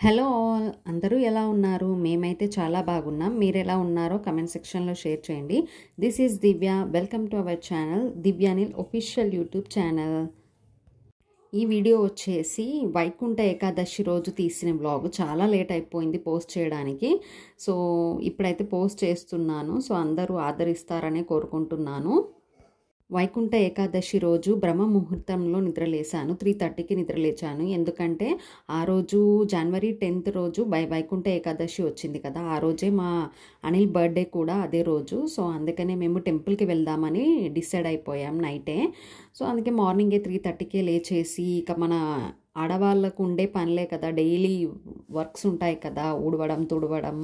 Hello all, అందరూ ఎలా ఉన్నారు? మేమైతే చాలా బాగున్నాం. మీరు ఎలా ఉన్నారో కమెంట్ సెక్షన్లో షేర్ చేయండి. This is Divya. Welcome to our channel Divyanil official YouTube channel. ఈ వీడియో వచ్చేసి వైకుంఠ ఏకాదశి రోజు తీసిన బ్లాగ్. చాలా లేట్ అయిపోయింది పోస్ట్ చేయడానికి. సో ఇప్పుడైతే పోస్ట్ చేస్తున్నాను. సో అందరూ ఆదరిస్తారనే కోరుకుంటున్నాను. వైకుంఠ ఏకాదశి రోజు బ్రహ్మ ముహూర్తంలో నిద్రలేశాను. 3:30కి నిద్రలేచాను. ఎందుకంటే ఆ రోజు జనవరి 10th రోజు వైకుంఠ ఏకాదశి వచ్చింది కదా. ఆ రోజే మా అనిల్ బర్త్డే కూడా అదే రోజు. సో అందుకనే మేము టెంపుల్కి వెళ్దామని డిసైడ్ అయిపోయాం నైటే. సో అందుకే మార్నింగే 3:30కే లేచేసి ఇక మన ఆడవాళ్ళకు ఉండే పనులే కదా, డైలీ వర్క్స్ ఉంటాయి కదా, ఊడవడం తుడవడం,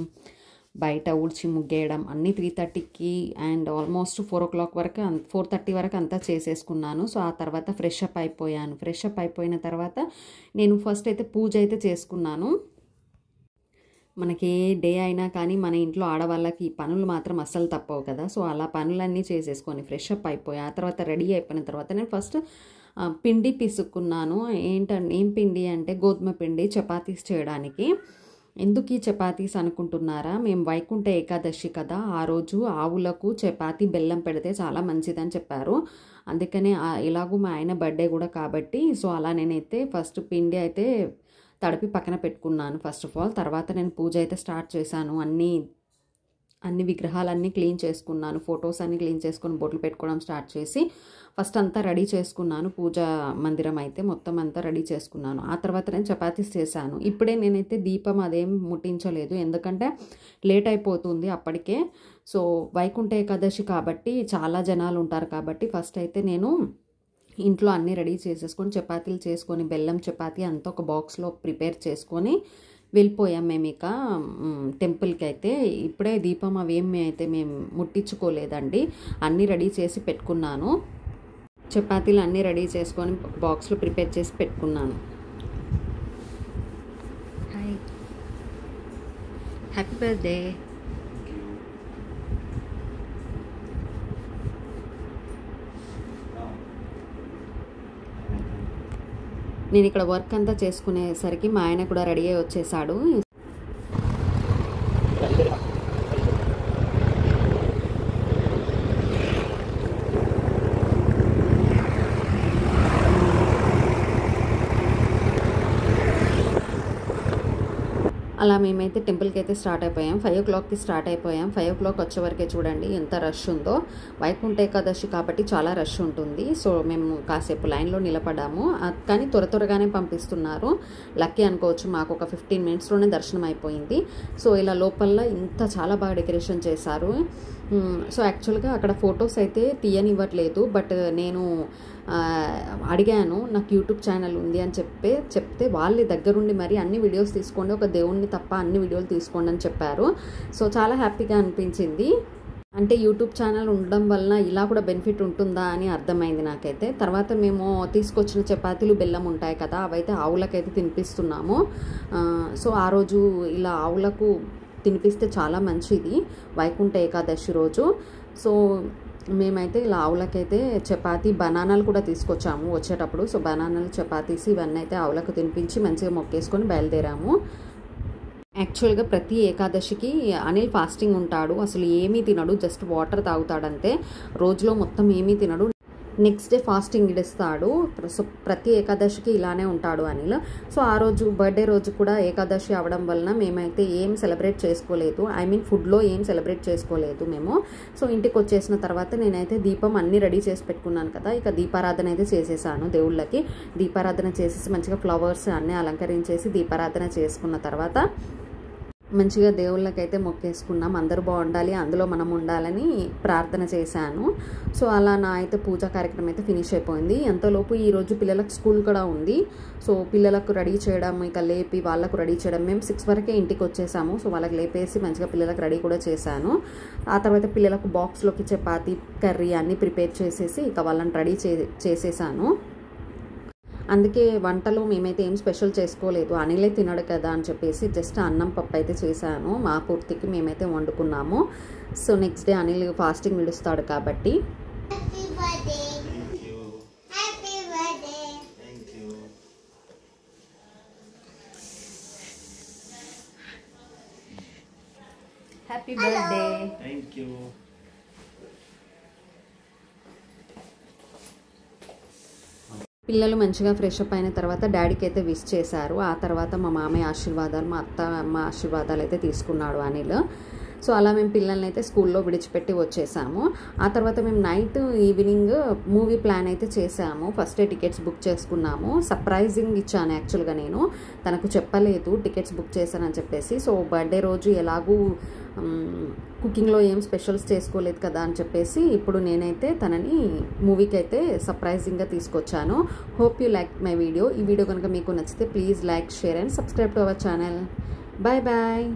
బయట ఊడ్చి ముగ్గేయడం అన్నీ 3:30కి అండ్ ఆల్మోస్ట్ 4 o'clock వరకు 4:30 వరకు అంతా చేసేసుకున్నాను. సో ఆ తర్వాత ఫ్రెష్ అప్ అయిపోయాను. ఫ్రెష్ అప్ అయిపోయిన తర్వాత నేను ఫస్ట్ అయితే పూజ అయితే చేసుకున్నాను. మనకి ఏ డే అయినా కానీ మన ఇంట్లో ఆడవాళ్ళకి ఈ పనులు మాత్రం అస్సలు తప్పవు కదా. సో అలా పనులన్నీ చేసేసుకొని ఫ్రెష్ అప్ అయిపోయి ఆ తర్వాత రెడీ అయిపోయిన తర్వాత నేను ఫస్ట్ పిండి పిసుక్కున్నాను. ఏం పిండి అంటే గోధుమ పిండి చపాతీస్ చేయడానికి. ఎందుకు ఈ చపాతీస్ అనుకుంటున్నారా? మేము వైకుంఠ ఏకాదశి కదా, ఆ రోజు ఆవులకు చపాతీ బెల్లం పెడితే చాలా మంచిదని చెప్పారు. అందుకనే ఇలాగూ మా ఆయన బర్త్డే కూడా కాబట్టి సో అలా నేనైతే ఫస్ట్ పిండి అయితే తడిపి పక్కన పెట్టుకున్నాను ఫస్ట్ ఆఫ్ ఆల్. తర్వాత నేను పూజ అయితే స్టార్ట్ చేశాను. అన్ని విగ్రహాలన్నీ క్లీన్ చేసుకున్నాను. ఫొటోస్ అన్నీ క్లీన్ చేసుకొని బొట్లు పెట్టుకోవడం స్టార్ట్ చేసి ఫస్ట్ అంతా రెడీ చేసుకున్నాను. పూజా మందిరం అయితే మొత్తం అంతా రెడీ చేసుకున్నాను. ఆ తర్వాత నేను చపాతీస్ చేశాను. ఇప్పుడే నేనైతే దీపం అదేం ముట్టించలేదు, ఎందుకంటే లేట్ అయిపోతుంది అప్పటికే. సో వైకుంఠ ఏకాదశి కాబట్టి చాలా జనాలు ఉంటారు కాబట్టి ఫస్ట్ అయితే నేను ఇంట్లో అన్నీ రెడీ చేసేసుకొని చపాతీలు చేసుకొని బెల్లం చపాతీ అంతా ఒక బాక్స్లో ప్రిపేర్ చేసుకొని వెళ్ళిపోయాం మేము ఇక టెంపుల్కి అయితే. ఇప్పుడే దీపం అవేమి అయితే మేము ముట్టించుకోలేదండి, అన్నీ రెడీ చేసి పెట్టుకున్నాను. చపాతీలు అన్నీ రెడీ చేసుకొని బాక్స్లో ప్రిపేర్ చేసి పెట్టుకున్నాను. Hi, happy birthday. నేను ఇక్కడ వర్క్ అంతా చేసుకునేసరికి మా ఆయన కూడా రెడీ అయ్యి వచ్చేసాడు. అలా మేమైతే టెంపుల్కి అయితే స్టార్ట్ అయిపోయాం. 5 o'clockకి స్టార్ట్ అయిపోయాం. 5 o'clock వచ్చే వరకే చూడండి ఎంత రష్ ఉందో. వైకుంఠ ఏకాదశి కాబట్టి చాలా రష్ ఉంటుంది. సో మేము కాసేపు లైన్లో నిలబడ్డాము, కానీ త్వరగానే పంపిస్తున్నారు. లక్కీ అనుకోవచ్చు, మాకు ఒక 15 minutesలోనే దర్శనం అయిపోయింది. సో ఇలా లోపల ఇంత చాలా బాగా డెకరేషన్ చేశారు. సో యాక్చువల్గా అక్కడ ఫొటోస్ అయితే తీయనివ్వట్లేదు, బట్ నేను అడిగాను, నాకు యూట్యూబ్ ఛానల్ ఉంది అని చెప్తే వాళ్ళే దగ్గరుండి మరి అన్ని వీడియోస్ తీసుకోండి, ఒక దేవుణ్ణి తప్ప అన్ని వీడియోలు తీసుకోండి అని చెప్పారు. సో చాలా హ్యాపీగా అనిపించింది. అంటే యూట్యూబ్ ఛానల్ ఉండడం వలన ఇలా కూడా బెనిఫిట్ ఉంటుందా అని అర్థమైంది నాకైతే. తర్వాత మేము తీసుకొచ్చిన చపాతీలు బెల్లం ఉంటాయి కదా, అవైతే ఆవులకైతే తినిపిస్తున్నాము. సో ఆ రోజు ఇలా ఆవులకు తినిపిస్తే చాలా మంచిది వైకుంఠ ఏకాదశి రోజు. సో మేమైతే ఇలా ఆవులకైతే చపాతీ బనానాలు కూడా తీసుకొచ్చాము వచ్చేటప్పుడు. సో బనానాలు చపాతీస్ ఇవన్నీ అయితే ఆవులకు తినిపించి మంచిగా మొక్కేసుకొని బయలుదేరాము. యాక్చువల్గా ప్రతి ఏకాదశికి అనిల్ ఫాస్టింగ్ ఉంటాడు, అసలు ఏమీ తినడు, జస్ట్ వాటర్ తాగుతాడంతే. రోజులో మొత్తం ఏమీ తినడు. నెక్స్ట్ డే ఫాస్టింగ్ ఇస్తాడు. సో ప్రతి ఏకాదశికి ఇలానే ఉంటాడు అనిల్. సో ఆ రోజు బర్త్డే రోజు కూడా ఏకాదశి అవడం వలన మేమైతే ఏం సెలబ్రేట్ చేసుకోలేదు, ఫుడ్లో ఏం సెలబ్రేట్ చేసుకోలేదు మేము. సో ఇంటికి వచ్చేసిన తర్వాత నేనైతే దీపం అన్నీ రెడీ చేసి పెట్టుకున్నాను కదా, ఇక దీపారాధన అయితే చేసేసాను. దేవుళ్ళకి దీపారాధన చేసేసి మంచిగా ఫ్లవర్స్ అన్నీ అలంకరించేసి దీపారాధన చేసుకున్న తర్వాత మంచిగా దేవుళ్ళకైతే మొక్కేసుకున్నాం. అందరూ బాగుండాలి, అందులో మనం ఉండాలని ప్రార్థన చేశాను. సో అలా నా అయితే పూజా కార్యక్రమం అయితే ఫినిష్ అయిపోయింది. ఎంతలోపు ఈరోజు పిల్లలకు స్కూల్ కూడా ఉంది. సో పిల్లలకు రెడీ చేయడం, ఇక లేపి వాళ్ళకు రెడీ చేయడం. మేము 6 వరకే ఇంటికి వచ్చేసాము. సో వాళ్ళకి లేపేసి మంచిగా పిల్లలకు రెడీ కూడా చేశాను. ఆ తర్వాత పిల్లలకు బాక్స్లోకి చపాతీ కర్రీ అన్నీ ప్రిపేర్ చేసేసి ఇక వాళ్ళని రెడీ చేసేసాను. అందుకే వంటలు మేమైతే ఏం స్పెషల్ చేసుకోలేదు, అనిలే తినడు కదా అని చెప్పేసి జస్ట్ అన్నం పప్పు అయితే చేశాను. మా పూర్తికి మేమైతే వండుకున్నాము. So next day Anil fasting విడుస్తాడు కాబట్టి. Happy birthday. Thank you. పిల్లలు మంచిగా ఫ్రెష్ అప్ అయిన తర్వాత డాడీకి అయితే విష్ చేశారు. ఆ తర్వాత మా మామయ్య ఆశీర్వాదాలు, మా అమ్మ ఆశీర్వాదాలు అయితే తీసుకున్నాడు అనిల్. సో అలా మేము పిల్లల్ని అయితే స్కూల్లో విడిచిపెట్టి వచ్చేసాము. ఆ తర్వాత మేము ఈవినింగ్ మూవీ ప్లాన్ అయితే చేసాము. ఫస్టే టికెట్స్ బుక్ చేసుకున్నాము. సర్ప్రైజింగ్ ఇచ్చాను యాక్చువల్గా, నేను తనకు చెప్పలేదు టికెట్స్ బుక్ చేశానని చెప్పేసి. సో బర్త్డే రోజు ఎలాగూ కుకింగ్లో ఏం స్పెషల్స్ చేసుకోలేదు కదా అని చెప్పేసి ఇప్పుడు నేనైతే తనని మూవీకి అయితే సర్ప్రైజింగ్గా తీసుకొచ్చాను. Hope you like my video. ఈ వీడియో కనుక మీకు నచ్చితే please like, share and subscribe to our channel. Bye bye.